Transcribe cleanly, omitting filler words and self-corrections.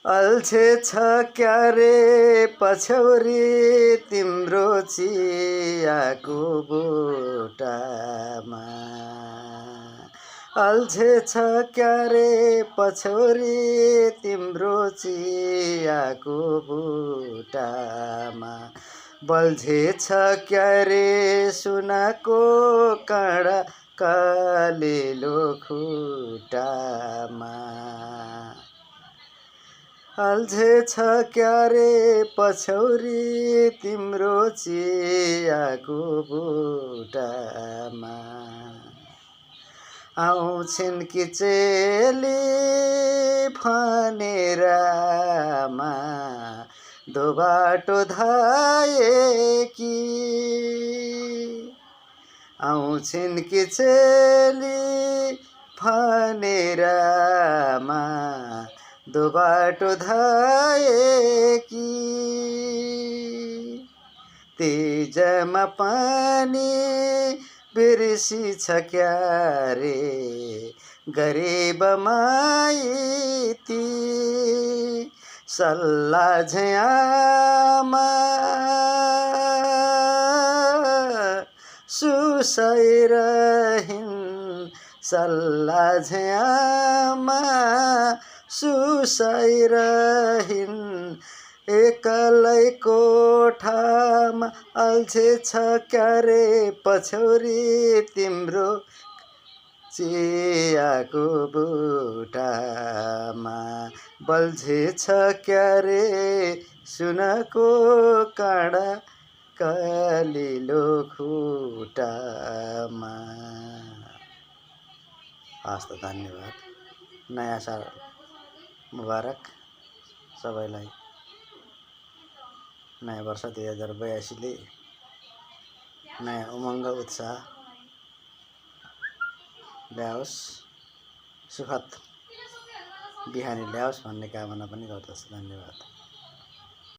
अल्छे छ क्या रे पछौरी तिम्रो चियाको बोटामा। अल्छे छ क्या रे पछौरी तिम्रो चियाको बोटामा। बल्झे छ क्या रे सुनको काँडा कालिलो खुट्टामा। अल्झे छ क्या रे पछौरी तिम्रो चियाको बुटामा। आउँछिन् कि चेली भनेर आमा दो बाटो धाएकी। आउँछिन् कि चेली भनेर आमा दो बाटो धाएकी। तेजमा पानी बिर्सी छ क्या रे गरिब माइती। सल्ला झ्यामा सुसाइ रहिन्। सल्ला झ्यामा सुसाइ रहिन्। एकलै कोठामा अल्छे छ क्या रे पछौरी तिम्रो चियाको बुटामा। बल्झे छ क्या रे सुनको काँडा कालिलो खुट्टामा। हस् त धन्यवाद। नयाँ साल मुबारक सबैलाई। नयाँ वर्ष 2082 ले नयाँ उमङ्ग उत्साह ल्याओस्, सुखद बिहानी ल्याओस् भन्ने कामना पनि गर्दछु। धन्यवाद।